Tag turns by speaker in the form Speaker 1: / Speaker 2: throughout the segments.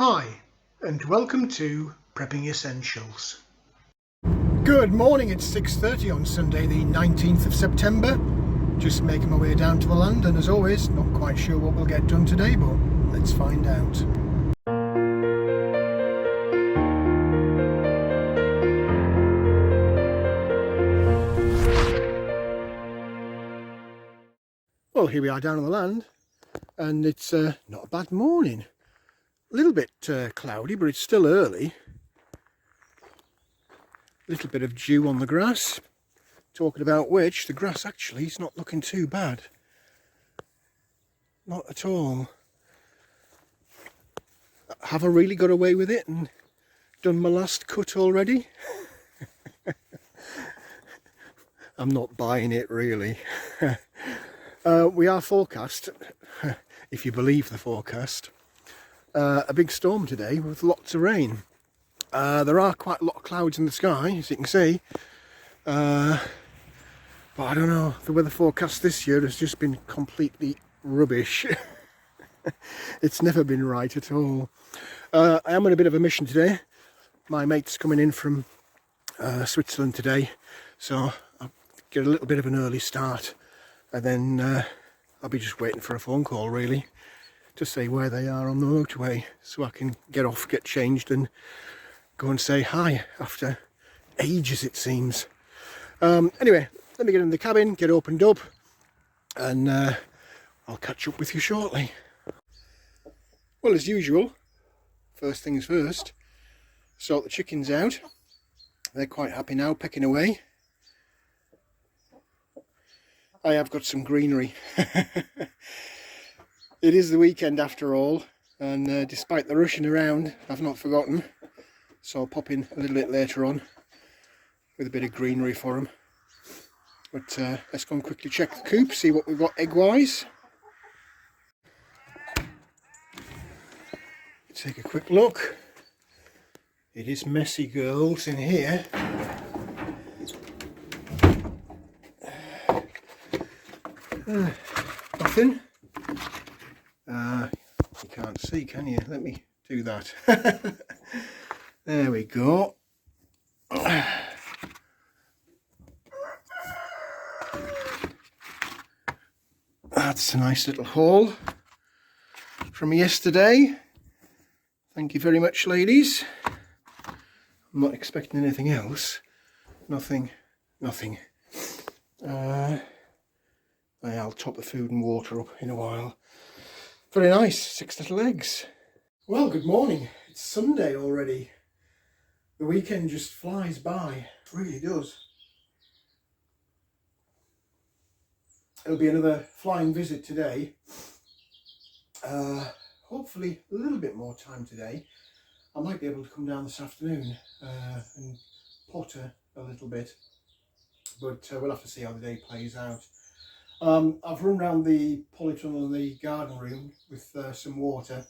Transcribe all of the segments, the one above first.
Speaker 1: Hi, and welcome to Prepping Essentials.
Speaker 2: Good morning, it's 6:30 on Sunday the 19th of September. Just making my way down to the land, and as always, not quite sure what we'll get done today, but let's find out. Well, here we are down on the land, and it's not a bad morning. A little bit cloudy, but it's still early. A little bit of dew on the grass. Talking about which, the grass actually is not looking too bad. Not at all. Have I really got away with it and done my last cut already? I'm not buying it really. We are forecast, if you believe the forecast, a big storm today with lots of rain. There are quite a lot of clouds in the sky, as you can see. But I don't know, the weather forecast this year has just been completely rubbish. It's never been right at all. I am on a bit of a mission today. My mate's coming in from Switzerland today, so I'll get a little bit of an early start, and then I'll be just waiting for a phone call really to say where they are on the motorway, so I can get off, get changed and go and say hi after ages it seems. Anyway, let me get in the cabin, get opened up, and I'll catch up with you shortly. Well, as usual, first things first, sort the chickens out. They're quite happy now, pecking away. I have got some greenery. It is the weekend after all, and despite the rushing around, I've not forgotten. So I'll pop in a little bit later on with a bit of greenery for them. But let's go and quickly check the coop, see what we've got egg-wise. Take a quick look. It is messy, girls, in here. Nothing. You can't see, can you? Let me do that. There we go. That's a nice little haul from yesterday. Thank you very much, ladies. I'm not expecting anything else. Nothing. I'll top the food and water up in a while. Very nice, 6 little eggs. Well, good morning. It's Sunday already. The weekend just flies by. It really does. It'll be another flying visit today. Hopefully a little bit more time today. I might be able to come down this afternoon and potter a little bit, but we'll have to see how the day plays out. I've run around the polytunnel in the garden room with some water,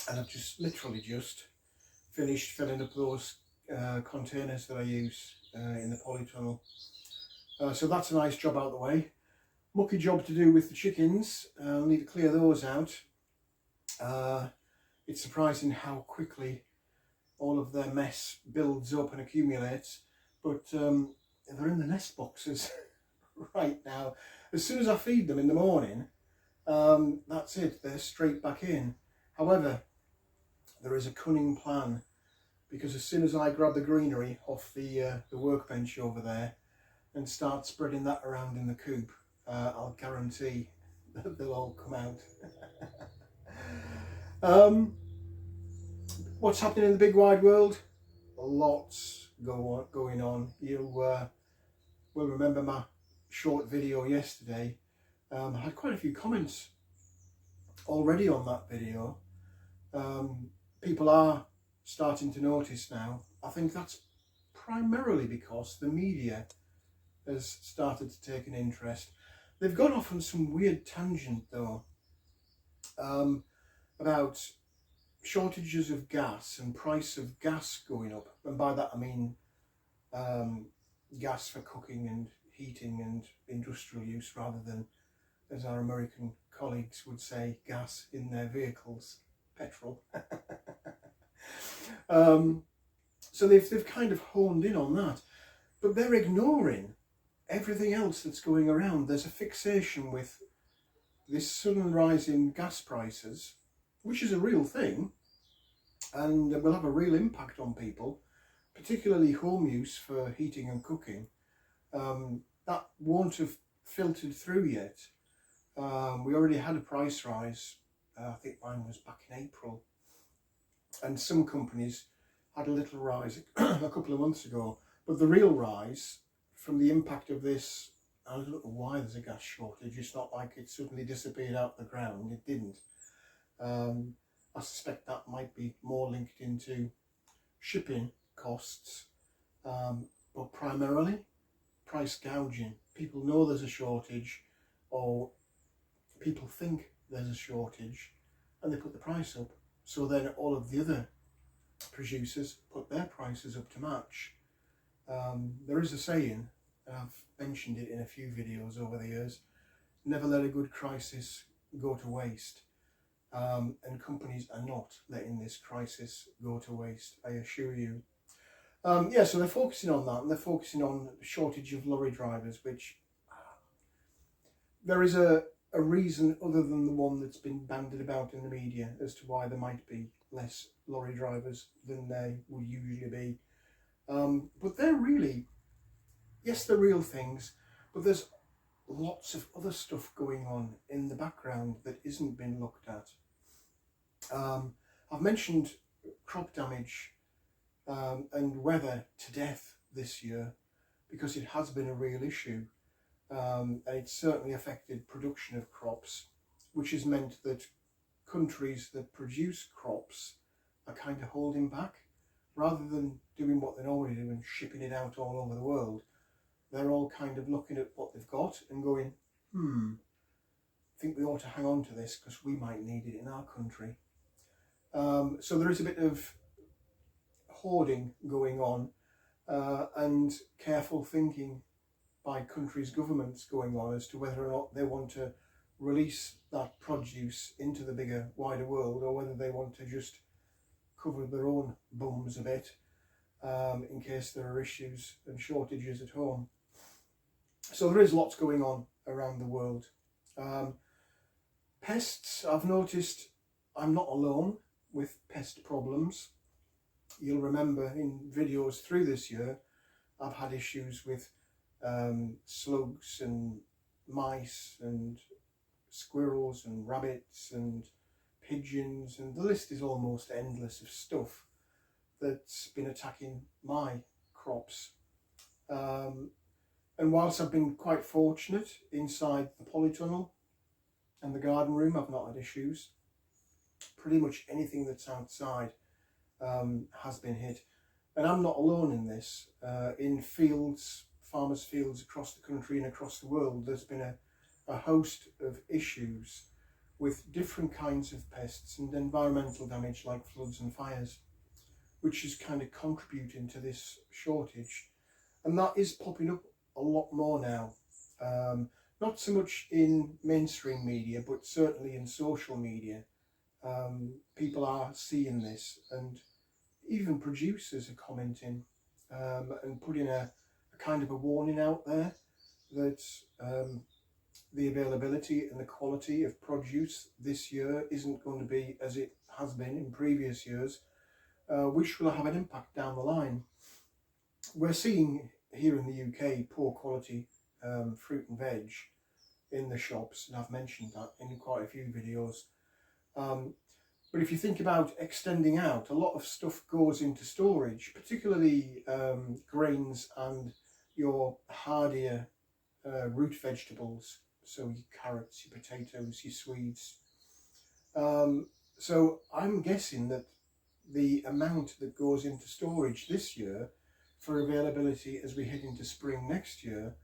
Speaker 2: and I've just literally finished filling up those containers that I use in the polytunnel. So that's a nice job out of the way. Mucky job to do with the chickens. I'll need to clear those out. It's surprising how quickly all of their mess builds up and accumulates, but they're in the nest boxes right now. As soon as I feed them in the morning, that's it, they're straight back in. However, there is a cunning plan, because as soon as I grab the greenery off the workbench over there and start spreading that around in the coop, I'll guarantee that they'll all come out. What's happening in the big wide world? Lots going on. You will remember my short video yesterday. I had quite a few comments already on that video. People are starting to notice now. I think that's primarily because the media has started to take an interest. They've gone off on some weird tangent though, about shortages of gas and price of gas going up, and by that I mean gas for cooking and heating and industrial use, rather than, as our American colleagues would say, gas in their vehicles. petrol. So they've kind of honed in on that, but they're ignoring everything else that's going around. There's a fixation with this sudden rise in gas prices, which is a real thing, and will have a real impact on people, particularly home use for heating and cooking. That won't have filtered through yet. We already had a price rise. I think mine was back in April, and some companies had a little rise a couple of months ago, but the real rise from the impact of this, I don't know why there's a gas shortage. It's not like it suddenly disappeared out the ground. It didn't. I suspect that might be more linked into shipping costs, but primarily price gouging. People know there's a shortage, or people think there's a shortage, and they put the price up. So then all of the other producers put their prices up to match. There is a saying, and I've mentioned it in a few videos over the years: never let a good crisis go to waste. And companies are not letting this crisis go to waste, I assure you. Yeah, so they're focusing on that, and they're focusing on the shortage of lorry drivers, which there is a reason other than the one that's been bandied about in the media as to why there might be less lorry drivers than there would usually be. But they're really, yes, they're real things, but there's lots of other stuff going on in the background that isn't being looked at. I've mentioned crop damage and weather to death this year because it has been a real issue, and it's certainly affected production of crops, which has meant that countries that produce crops are kind of holding back. Rather than doing what they normally do and shipping it out all over the world, they're all kind of looking at what they've got and going, I think we ought to hang on to this because we might need it in our country. So there is a bit of hoarding going on, and careful thinking by countries' governments going on as to whether or not they want to release that produce into the bigger, wider world, or whether they want to just cover their own bums a bit in case there are issues and shortages at home. So there is lots going on around the world. Pests, I've noticed I'm not alone with pest problems. You'll remember in videos through this year I've had issues with slugs and mice and squirrels and rabbits and pigeons, and the list is almost endless of stuff that's been attacking my crops. And whilst I've been quite fortunate inside the polytunnel and the garden room, I've not had issues. Pretty much anything that's outside has been hit, and I'm not alone in this. In fields, farmers' fields across the country and across the world, there's been a host of issues with different kinds of pests and environmental damage like floods and fires, which is kind of contributing to this shortage. And that is popping up a lot more now. Not so much in mainstream media, but certainly in social media. People are seeing this, and even producers are commenting and putting a kind of a warning out there that the availability and the quality of produce this year isn't going to be as it has been in previous years, which will have an impact down the line. We're seeing here in the UK poor quality fruit and veg in the shops, and I've mentioned that in quite a few videos. But if you think about extending out, a lot of stuff goes into storage, particularly grains and your hardier root vegetables, so your carrots, your potatoes, your Swedes. So I'm guessing that the amount that goes into storage this year for availability as we head into spring next year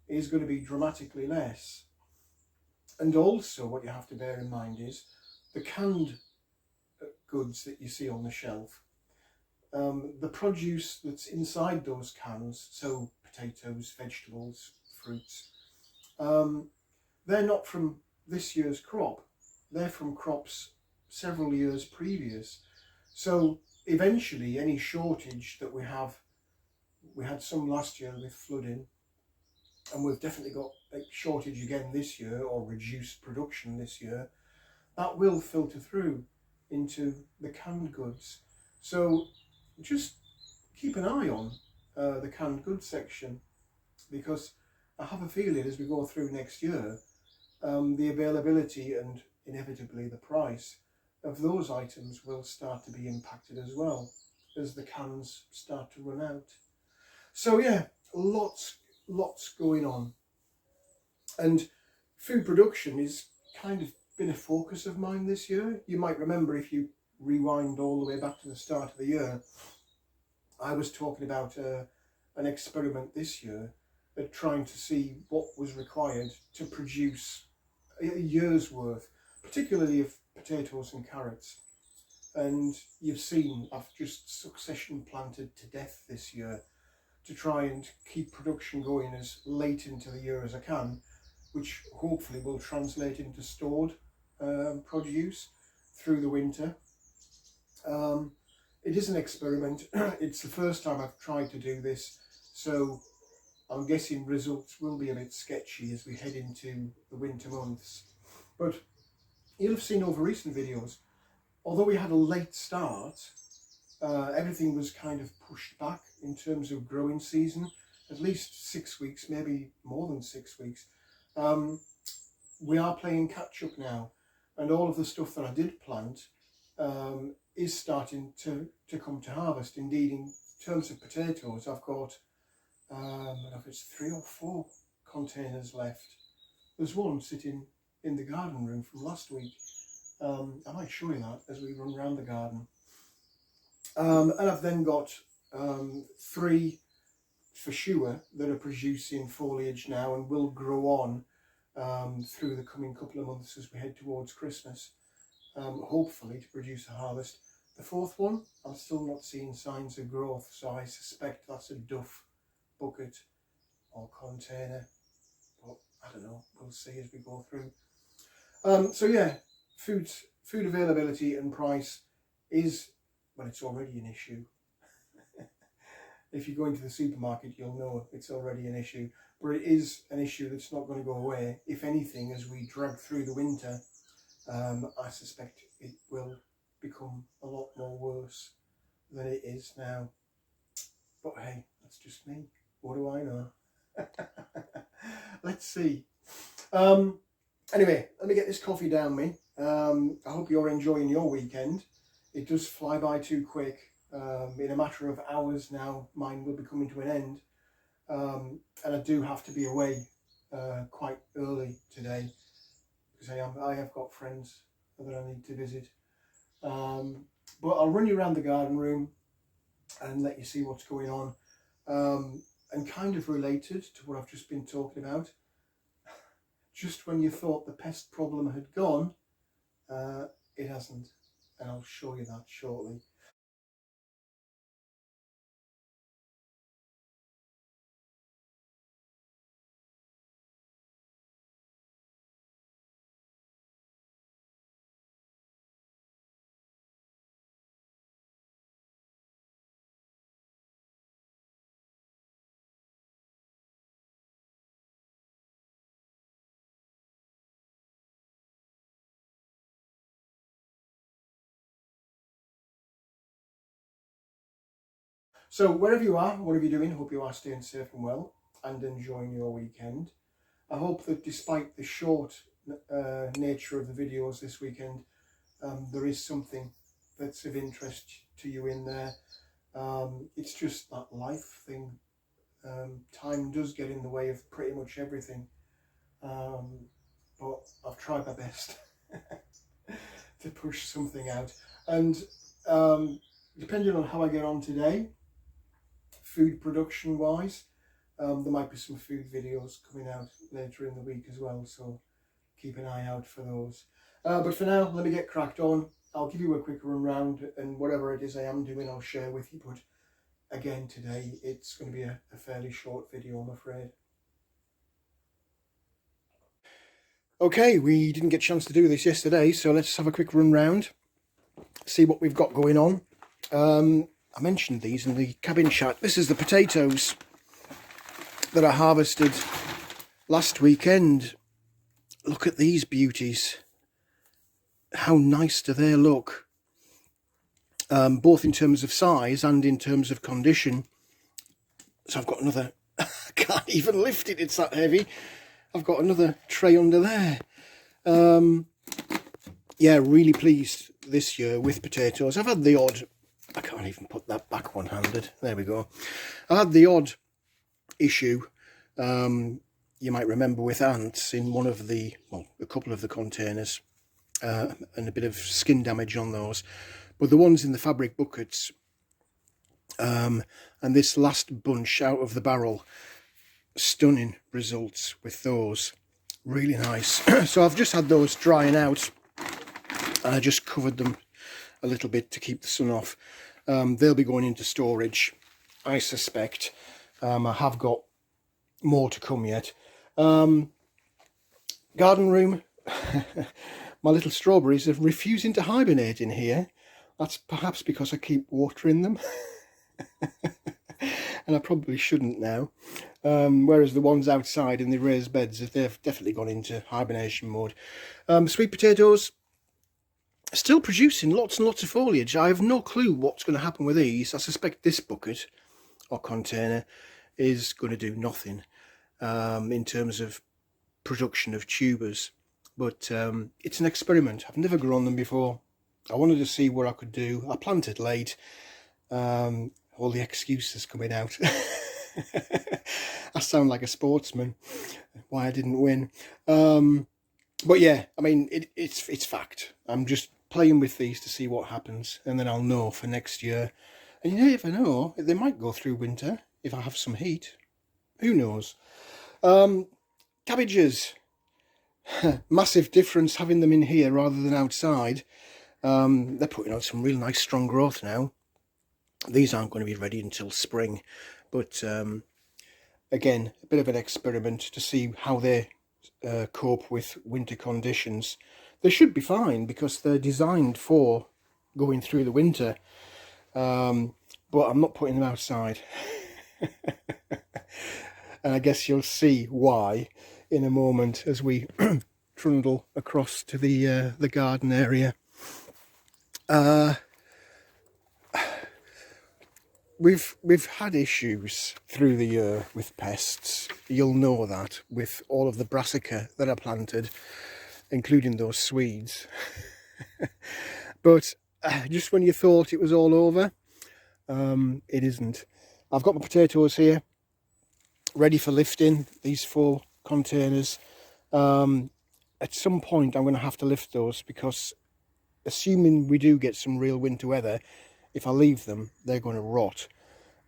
Speaker 2: is going to be dramatically less. And also what you have to bear in mind is the canned goods that you see on the shelf. The produce that's inside those cans, so potatoes, vegetables, fruits, they're not from this year's crop. They're from crops several years previous. So eventually any shortage that we had some last year with flooding, and we've definitely got a shortage again this year, or reduced production this year, that will filter through into the canned goods. So just keep an eye on the canned goods section, because I have a feeling as we go through next year, the availability and inevitably the price of those items will start to be impacted as well, as the cans start to run out. So yeah, lots going on. And food production is kind of been a focus of mine this year. You might remember, if you rewind all the way back to the start of the year, I was talking about an experiment this year at trying to see what was required to produce a year's worth, particularly of potatoes and carrots. And you've seen I've just succession planted to death this year to try and keep production going as late into the year as I can, which hopefully will translate into stored produce through the winter. It is an experiment. It's the first time I've tried to do this, so I'm guessing results will be a bit sketchy as we head into the winter months. But you'll have seen over recent videos, although we had a late start, everything was kind of pushed back in terms of growing season, at least 6 weeks, maybe more than 6 weeks. We are playing catch up now, and all of the stuff that I did plant is starting to come to harvest. Indeed, in terms of potatoes, I've got, I don't know if it's 3 or 4 containers left. There's one sitting in the garden room from last week. I might show you that as we run around the garden. And I've then got 3 for sure that are producing foliage now and will grow on through the coming couple of months as we head towards Christmas, hopefully to produce a harvest. The 4th one, I'm still not seeing signs of growth, so I suspect that's a duff bucket or container, but I don't know, we'll see as we go through. So yeah, food availability and price is, well, it's already an issue. If you go into the supermarket, you'll know it's already an issue, but it is an issue that's not going to go away. If anything, as we drag through the winter, I suspect it will become a lot more worse than it is now. But hey, that's just me. What do I know? Let's see. Anyway, let me get this coffee down me. I hope you're enjoying your weekend. It does fly by too quick. In a matter of hours now, mine will be coming to an end. And I do have to be away quite early today, because I have got friends that I need to visit. But I'll run you around the garden room and let you see what's going on. And kind of related to what I've just been talking about, just when you thought the pest problem had gone, it hasn't, and I'll show you that shortly. So wherever you are, whatever you're doing, hope you are staying safe and well and enjoying your weekend. I hope that despite the short nature of the videos this weekend, there is something that's of interest to you in there. It's just that life thing. Time does get in the way of pretty much everything. But I've tried my best to push something out. And depending on how I get on today, food production wise, there might be some food videos coming out later in the week as well, so keep an eye out for those. But for now, let me get cracked on. I'll give you a quick run round, and whatever it is I am doing, I'll share with you. But again, today it's going to be a fairly short video, I'm afraid. Okay, we didn't get a chance to do this yesterday, so let's have a quick run round. see what we've got going on. I mentioned these in the cabin chat. This is the potatoes that I harvested last weekend. Look at these beauties. How nice do they look? Both in terms of size and in terms of condition. So I've got another, I can't even lift it, it's that heavy. I've got another tray under there. Yeah, really pleased this year with potatoes. I've had the odd, I can't even put that back one-handed. There we go. I had the odd issue, you might remember, with ants in one of the, well, a couple of the containers, and a bit of skin damage on those. But the ones in the fabric buckets, and this last bunch out of the barrel, stunning results with those. Really nice. So I've just had those drying out, and I just covered them a little bit to keep the sun off. They'll be going into storage, I suspect. I have got more to come yet. Garden room. My little strawberries are refusing to hibernate in here. That's perhaps because I keep watering them. And I probably shouldn't now. Whereas the ones outside in the raised beds, they've definitely gone into hibernation mode. Sweet potatoes, still producing lots and lots of foliage. I have no clue what's going to happen with these. I suspect this bucket or container is going to do nothing in terms of production of tubers. But it's an experiment. I've never grown them before. I wanted to see what I could do. I planted late. All the excuses coming out. I sound like a sportsman. Why I didn't win. But yeah, I mean, it's fact. I'm just playing with these to see what happens, and then I'll know for next year. And you never know, they might go through winter if I have some heat. Who knows? Cabbages. Massive difference having them in here rather than outside. They're putting out some real nice strong growth now. These aren't going to be ready until spring, but again, a bit of an experiment to see how they cope with winter conditions. They should be fine because they're designed for going through the winter, but I'm not putting them outside. And I guess you'll see why in a moment as we trundle across to the garden area. We've had issues through the year with pests. You'll know that with all of the brassica that I planted, including those Swedes. But just when you thought it was all over, it isn't. I've got my potatoes here, ready for lifting, these 4 containers. At some point I'm going to have to lift those because, assuming we do get some real winter weather, if I leave them, they're going to rot.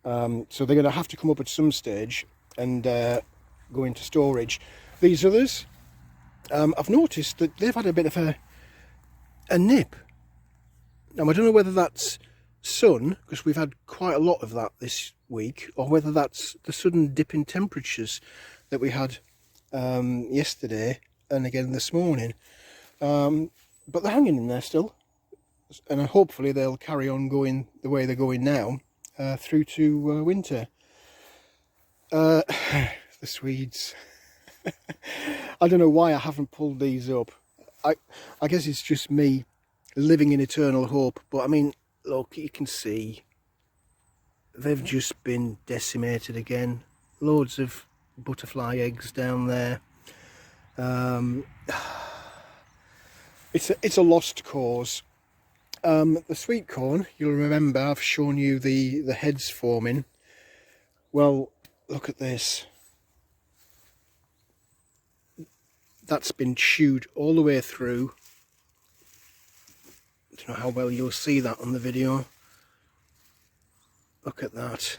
Speaker 2: So they're going to have to come up at some stage and go into storage. These others, I've noticed that they've had a bit of a nip. Now, I don't know whether that's sun, because we've had quite a lot of that this week, or whether that's the sudden dip in temperatures that we had yesterday and again this morning. But they're hanging in there still. And hopefully they'll carry on going the way they're going now through to winter. The Swedes. I don't know why I haven't pulled these up. I guess it's just me living in eternal hope. But I mean, look, you can see they've just been decimated again. Loads of butterfly eggs down there. It's a lost cause. The sweet corn, you'll remember I've shown you the heads forming. Well, look at this. That's been chewed all the way through. I don't know how well you'll see that on the video. Look at that.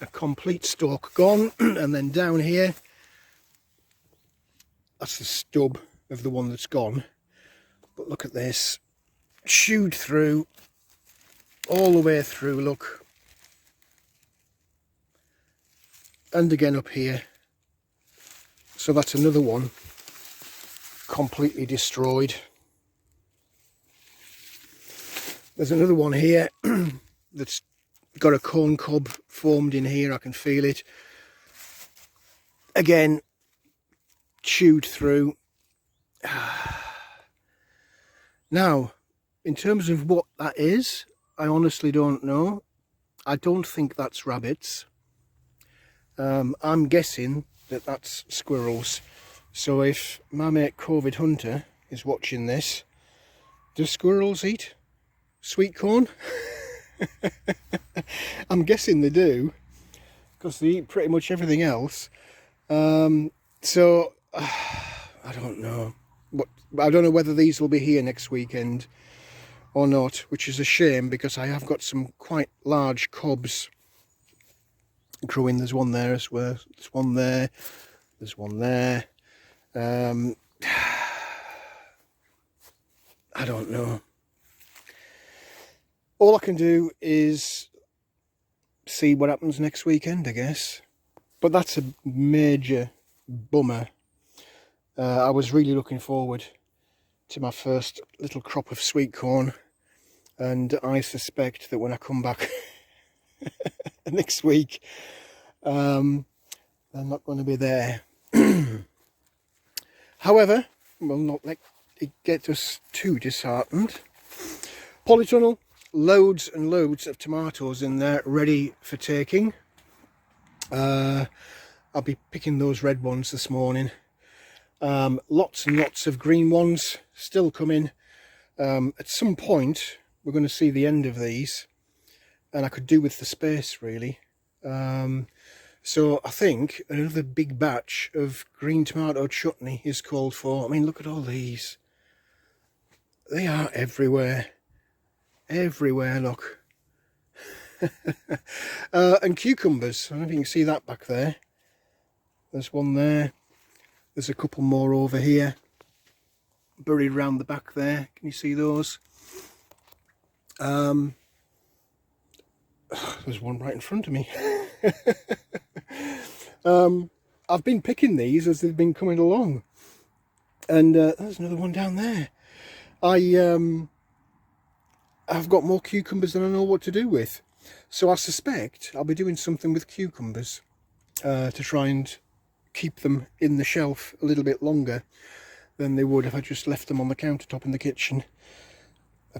Speaker 2: A complete stalk gone. And then down here, that's the stub of the one that's gone. But look at this. Chewed through, all the way through, look. And again up here. So that's another one completely destroyed. There's another one here that's got a corn cob formed in here. I can feel it. Again, chewed through. Now, in terms of what that is, I honestly don't know. I don't think that's rabbits. I'm guessing that that's squirrels. So if my mate COVID Hunter is watching this, do squirrels eat sweet corn? I'm guessing they do, because they eat pretty much everything else. So I don't know. I don't know whether these will be here next weekend or not, which is a shame because I have got some quite large cobs growing. There's one there as well. There's one there. There's one there. I don't know. All I can do is see what happens next weekend, I guess. But that's a major bummer. I was really looking forward to my first little crop of sweet corn, and I suspect that when I come back next week, they're not going to be there. However, we'll not let it get us too disheartened. Polytunnel, loads and loads of tomatoes in there ready for taking. I'll be picking those red ones this morning. Lots and lots of green ones still coming. At some point we're going to see the end of these, and I could do with the space really. So I think another big batch of green tomato chutney is called for. I mean, look at all these. They are everywhere. Everywhere, look. And cucumbers. I don't know if you can see that back there. There's one there. There's a couple more over here, buried around the back there. Can you see those? There's one right in front of me. I've been picking these as they've been coming along, and there's another one down there. I've got more cucumbers than I know what to do with, so I suspect I'll be doing something with cucumbers to try and keep them in the shelf a little bit longer than they would if I just left them on the countertop in the kitchen.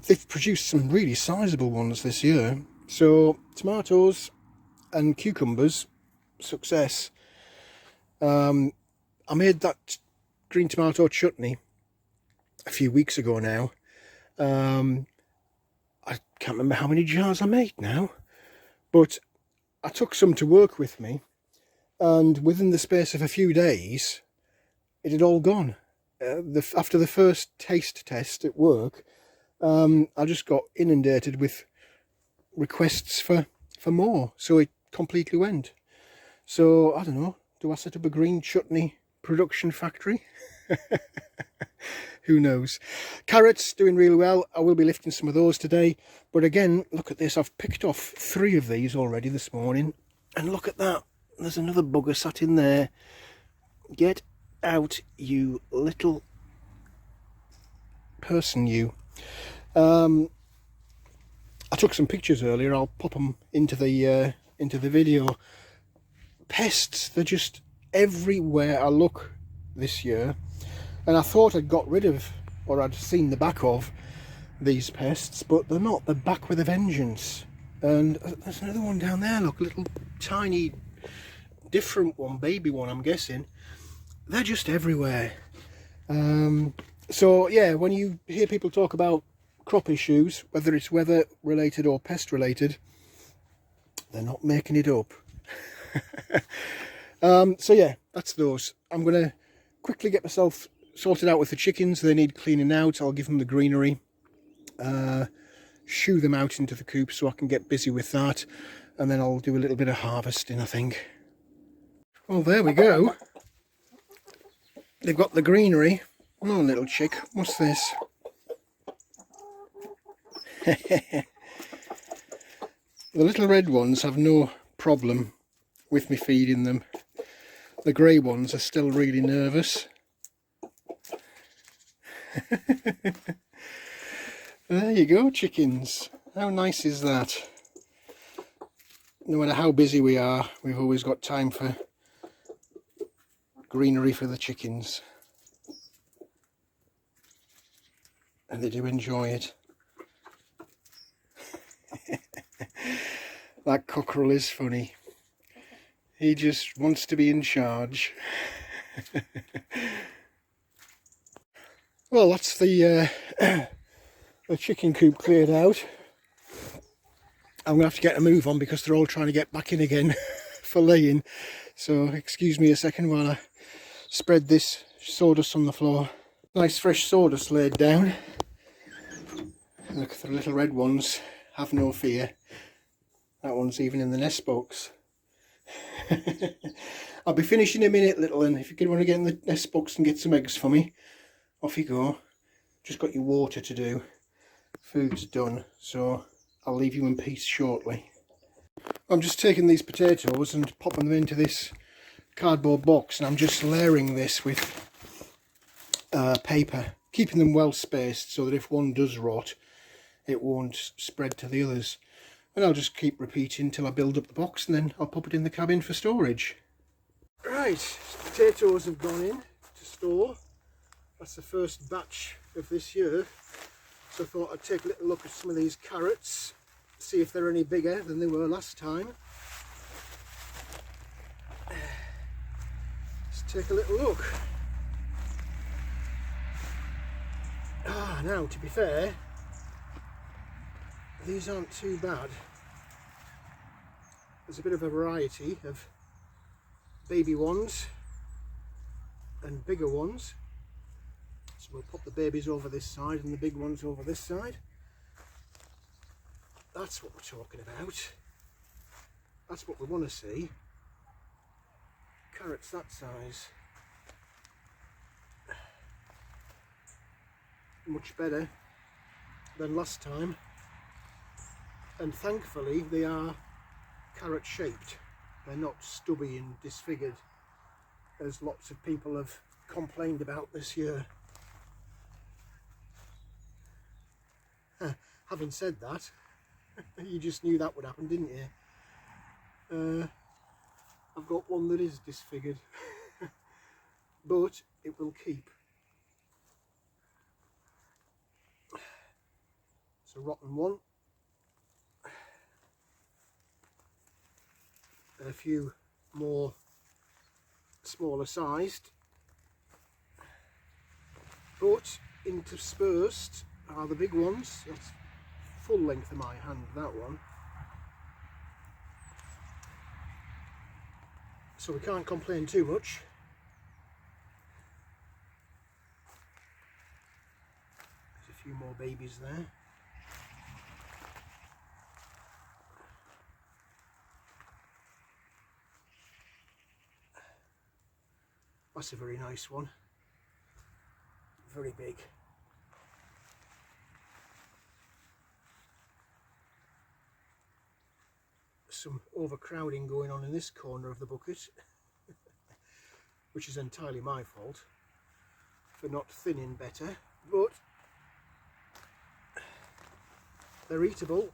Speaker 2: They've produced some really sizable ones this year. So tomatoes and cucumbers, success. I made that green tomato chutney a few weeks ago now. I can't remember how many jars I made now, but I took some to work with me, and within the space of a few days it had all gone. After the first taste test at work, I just got inundated with requests for more, so it completely went. So I don't know, do I set up a green chutney production factory? Who knows. Carrots doing really well. I will be lifting some of those today, but again, look at this. I've picked off 3 of these already this morning, and look at that, there's another bugger sat in there. Get out, you little person, you. I took some pictures earlier. I'll pop them into the video. Pests, they're just everywhere I look this year, and I thought I'd got rid of, or I'd seen the back of these pests, but they're not. They're back with a vengeance. And there's another one down there, look, a little tiny different one, baby one, I'm guessing. They're just everywhere. So yeah, when you hear people talk about crop issues, whether it's weather related or pest related, they're not making it up. So yeah, that's those. I'm gonna quickly get myself sorted out with the chickens. They need cleaning out. I'll give them the greenery, shoo them out into the coop so I can get busy with that, and then I'll do a little bit of harvesting, I think. Well, there we go. They've got the greenery. Oh, little chick, what's this? The little red ones have no problem with me feeding them. The grey ones are still really nervous. There you go, chickens. How nice is that? No matter how busy we are, we've always got time for greenery for the chickens. And they do enjoy it. That cockerel is funny. He just wants to be in charge. Well, that's the chicken coop cleared out. I'm going to have to get a move on because they're all trying to get back in again for laying. So excuse me a second while I spread this sawdust on the floor. Nice fresh sawdust laid down. Look at the little red ones. Have no fear. That one's even in the nest box. I'll be finishing in a minute, little one. If you want to get in the nest box and get some eggs for me, off you go. Just got your water to do. Food's done, so I'll leave you in peace shortly. I'm just taking these potatoes and popping them into this cardboard box, and I'm just layering this with paper, keeping them well spaced so that if one does rot, it won't spread to the others. And I'll just keep repeating till I build up the box, and then I'll pop it in the cabin for storage. Right, potatoes have gone in to store. That's the first batch of this year. So I thought I'd take a little look at some of these carrots, see if they're any bigger than they were last time. Let's take a little look. Now, to be fair, these aren't too bad. There's a bit of a variety of baby ones and bigger ones. So we'll pop the babies over this side and the big ones over this side. That's what we're talking about. That's what we want to see. Carrots that size. Much better than last time. And thankfully they are carrot shaped. They're not stubby and disfigured as lots of people have complained about this year. Having said that, you just knew that would happen, didn't you? I've got one that is disfigured, but it will keep. It's a rotten one. And a few more smaller sized, but interspersed are the big ones. That's full length of my hand, that one. So we can't complain too much. There's a few more babies there. That's a very nice one. Very big. Some overcrowding going on in this corner of the bucket, which is entirely my fault for not thinning better, but they're eatable.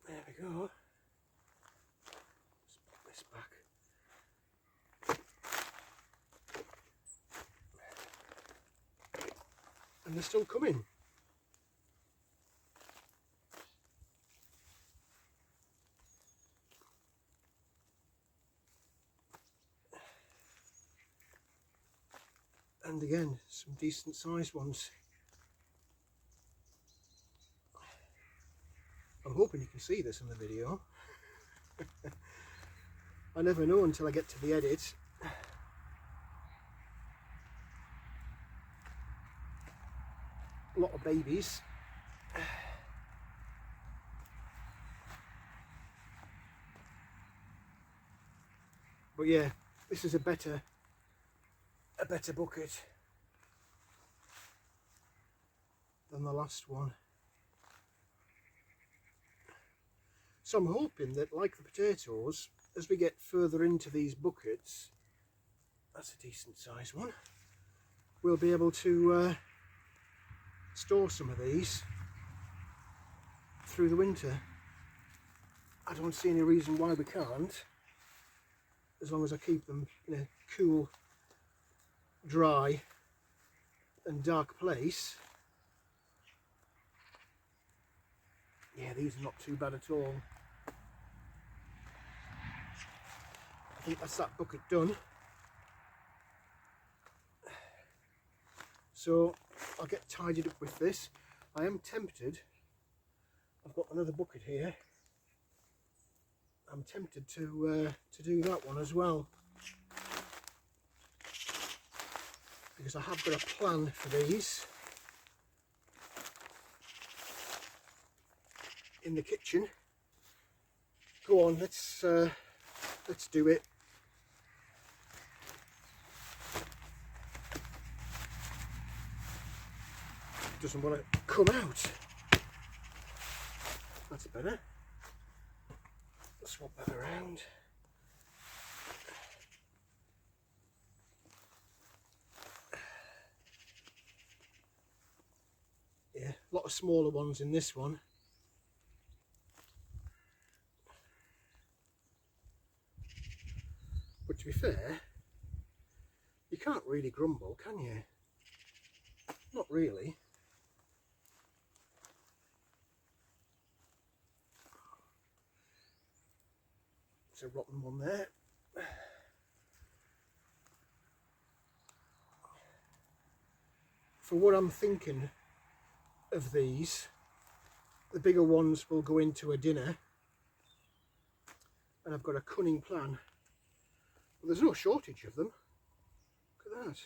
Speaker 2: There we go. Let's put this back. And they're still coming. And again, some decent sized ones. I'm hoping you can see this in the video. I never know until I get to the edit. A lot of babies. But yeah, this is a better bucket than the last one. So I'm hoping that, like the potatoes, as we get further into these buckets, that's a decent sized one, we'll be able to store some of these through the winter. I don't see any reason why we can't, as long as I keep them in a cool, dry and dark place. Yeah, these are not too bad at all. I think that's that bucket done. So I'll get tidied up with this. I am tempted, I've got another bucket here, I'm tempted to do that one as well, because I have got a plan for these in the kitchen. Go on, let's do it. Doesn't want to come out. That's better. Swap that around. Yeah, a lot of smaller ones in this one. But to be fair, you can't really grumble, can you? Not really. There's a rotten one there. For what I'm thinking of these, the bigger ones will go into a dinner, and I've got a cunning plan. Well, there's no shortage of them. Look at that.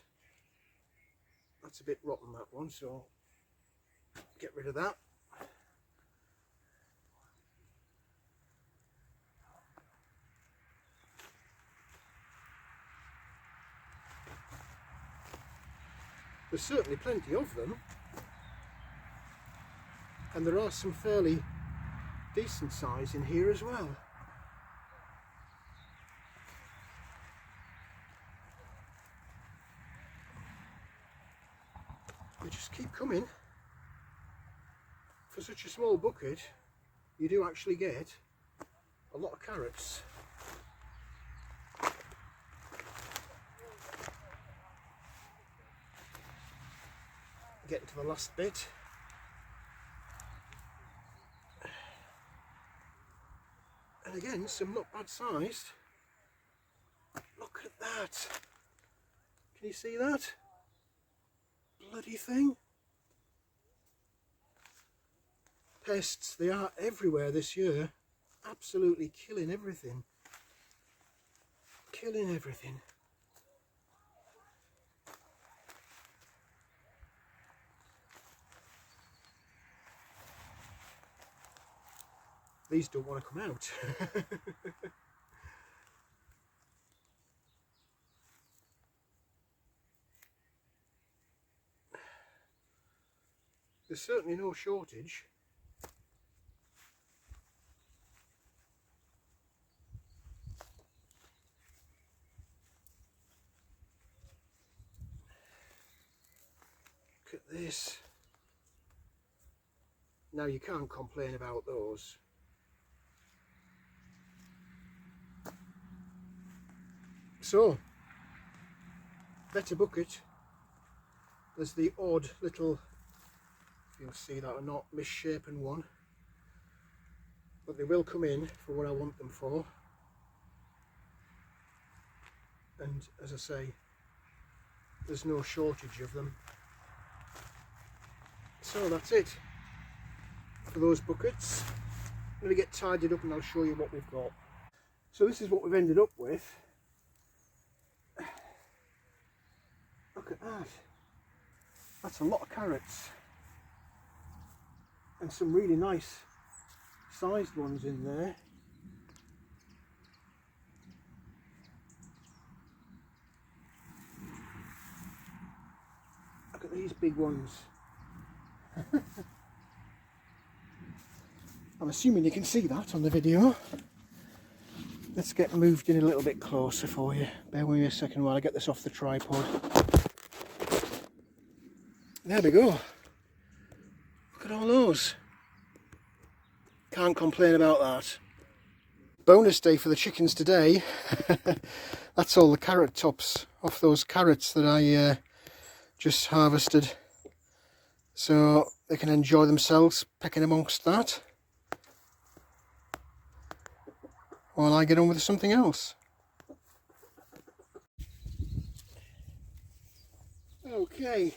Speaker 2: That's a bit rotten, that one, so get rid of that. There's certainly plenty of them, and there are some fairly decent size in here as well. They just keep coming. For such a small bucket, you do actually get a lot of carrots. Getting to the last bit. And again, some not bad sized. Look at that. Can you see that? Bloody thing. Pests, they are everywhere this year. Absolutely killing everything. Killing everything. These don't want to come out. There's certainly no shortage. Look at this. Now you can't complain about those. So, better bucket. There's the odd little, if you'll see that or not, misshapen one. But they will come in for what I want them for. And as I say, there's no shortage of them. So that's it for those buckets. I'm going to get tidied up and I'll show you what we've got. So this is what we've ended up with. Look at that. That's a lot of carrots. And some really nice sized ones in there. Look at these big ones. I'm assuming you can see that on the video. Let's get moved in a little bit closer for you. Bear with me a second while I get this off the tripod. There we go. Look at all those. Can't complain about that. Bonus day for the chickens today. That's all the carrot tops off those carrots that I just harvested. So they can enjoy themselves pecking amongst that while I get on with something else. Okay,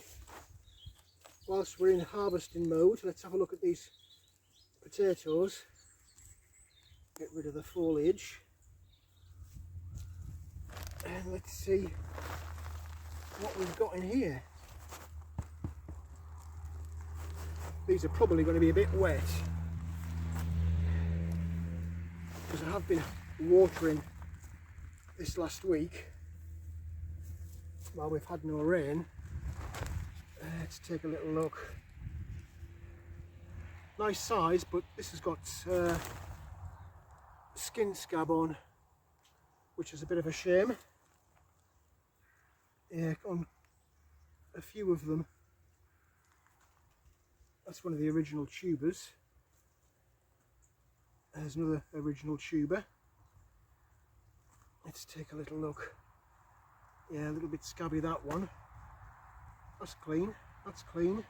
Speaker 2: whilst we're in harvesting mode, let's have a look at these potatoes. Get rid of the foliage and let's see what we've got in here. These are probably going to be a bit wet because I have been watering this last week while we've had no rain. Let's take a little look. Nice size, but this has got skin scab on, which is a bit of a shame. Yeah, on a few of them. That's one of the original tubers. There's another original tuber. Let's take a little look. Yeah, a little bit scabby, that one. That's clean, that's clean,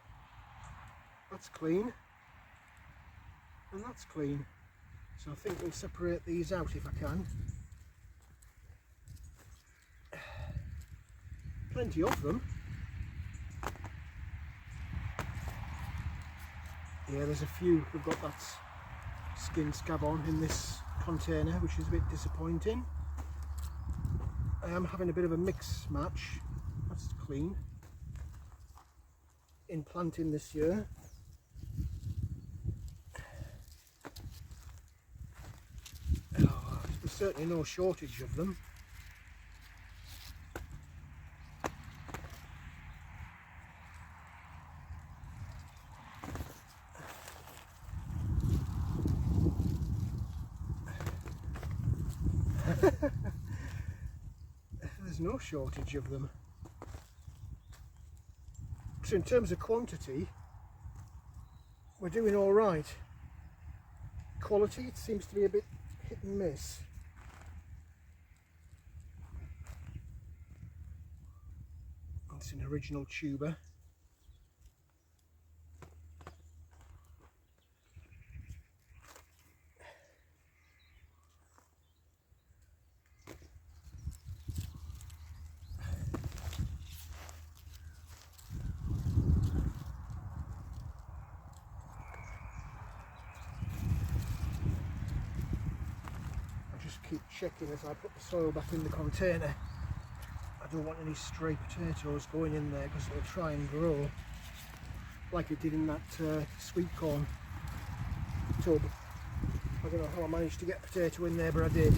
Speaker 2: that's clean, and that's clean. So I think we'll separate these out if I can. Plenty of them. Yeah, there's a few who've got that skin scab on in this container, which is a bit disappointing. I am having a bit of a mix match. That's clean. In planting this year. Oh, there's certainly no shortage of them. There's no shortage of them. So in terms of quantity, we're doing all right. Quality, it seems to be a bit hit and miss. It's an original tuber. Keep checking as I put the soil back in the container. I don't want any stray potatoes going in there because it'll try and grow like it did in that sweet corn tub. I don't know how I managed to get a potato in there, but I did.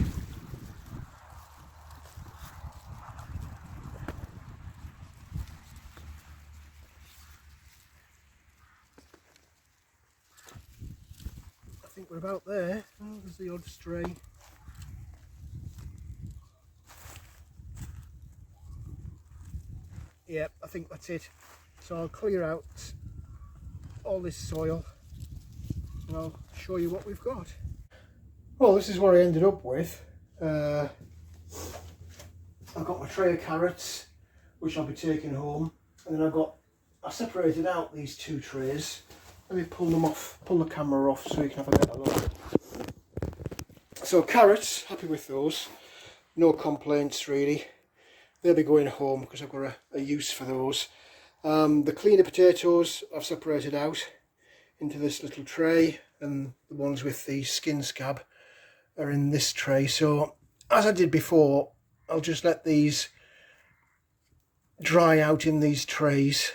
Speaker 2: I think we're about there. Oh, there's the odd stray. Yep, I think that's it. So I'll clear out all this soil and I'll show you what we've got. Well, this is what I ended up with. I've got my tray of carrots, which I'll be taking home, and then I separated out these two trays. Let me pull them off, pull the camera off so you can have a better look. So carrots, happy with those. No complaints really. They'll be going home because I've got a use for those. The cleaner potatoes I've separated out into this little tray, and the ones with the skin scab are in this tray. So as I did before, I'll just let these dry out in these trays.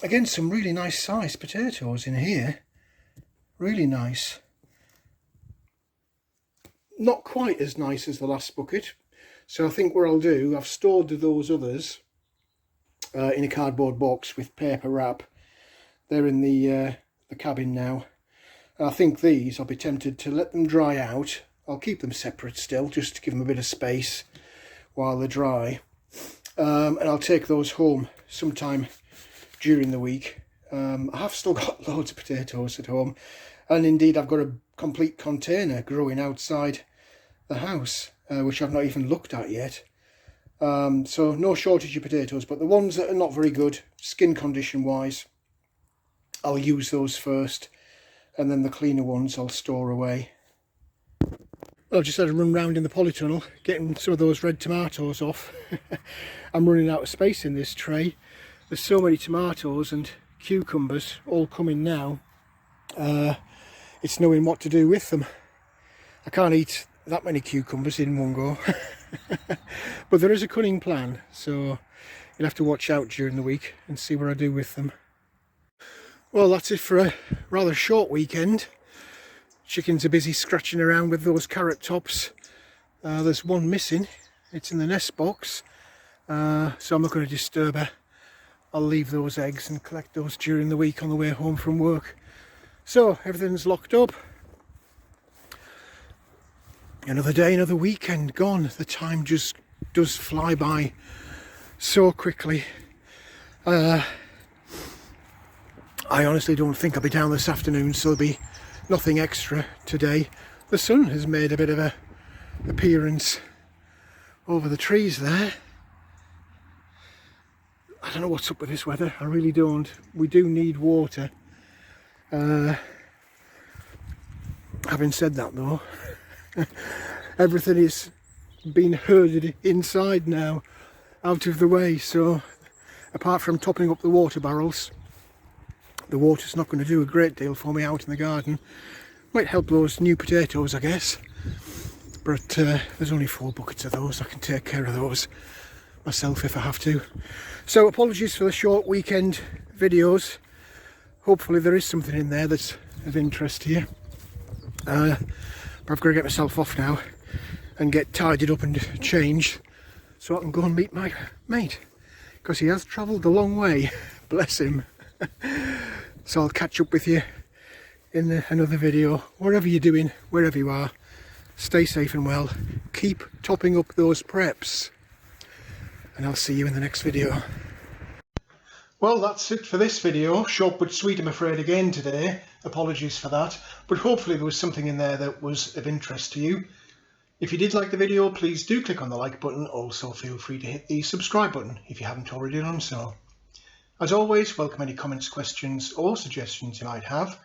Speaker 2: Again, some really nice sized potatoes in here. Really nice. Not quite as nice as the last bucket. So I think what I'll do, I've stored those others in a cardboard box with paper wrap. They're in the cabin now. I think these, I'll be tempted to let them dry out. I'll keep them separate still, just to give them a bit of space while they're dry. And I'll take those home sometime during the week. I have still got loads of potatoes at home, and indeed I've got a complete container growing outside the house, which I've not even looked at yet. So no shortage of potatoes, but the ones that are not very good, skin condition wise, I'll use those first, and then the cleaner ones I'll store away. Well, I've just had a run round in the polytunnel, getting some of those red tomatoes off. I'm running out of space in this tray. There's so many tomatoes and cucumbers all coming now. It's knowing what to do with them. I can't eat that many cucumbers in one go. But there is a cunning plan, so you'll have to watch out during the week and see what I do with them. Well, that's it for a rather short weekend. Chickens are busy scratching around with those carrot tops. There's one missing. It's in the nest box, so I'm not going to disturb her. I'll leave those eggs and collect those during the week on the way home from work. So everything's locked up. Another day, another weekend gone. The time just does fly by so quickly. I honestly don't think I'll be down this afternoon, so there'll be nothing extra today. The sun has made a bit of a appearance over the trees there. I don't know what's up with this weather, I really don't. We do need water. Having said that though, everything is being herded inside now, out of the way, so apart from topping up the water barrels, the water's not going to do a great deal for me out in the garden. Might help those new potatoes, I guess, but there's only 4 buckets of those. I can take care of those myself if I have to. So apologies for the short weekend videos. Hopefully there is something in there that's of interest to you. But I've got to get myself off now and get tidied up and changed so I can go and meet my mate, because he has travelled a long way, bless him. So I'll catch up with you in another video. Whatever you're doing, wherever you are, stay safe and well. Keep topping up those preps, and I'll see you in the next video.
Speaker 1: Well, that's it for this video. Short but sweet, I'm afraid, again today. Apologies for that. But hopefully there was something in there that was of interest to you. If you did like the video, please do click on the like button. Also feel free to hit the subscribe button if you haven't already done so. As always, welcome any comments, questions or suggestions you might have.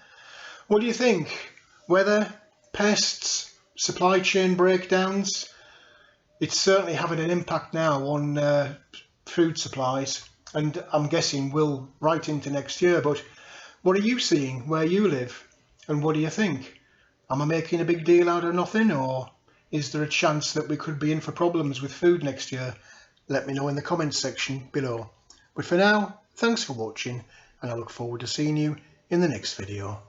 Speaker 1: What do you think? Weather, pests, supply chain breakdowns? It's certainly having an impact now on food supplies, and I'm guessing will right into next year. But what are you seeing where you live, and what do you think? Am I making a big deal out of nothing, or is there a chance that we could be in for problems with food next year? Let me know in the comments section below. But for now, thanks for watching, and I look forward to seeing you in the next video.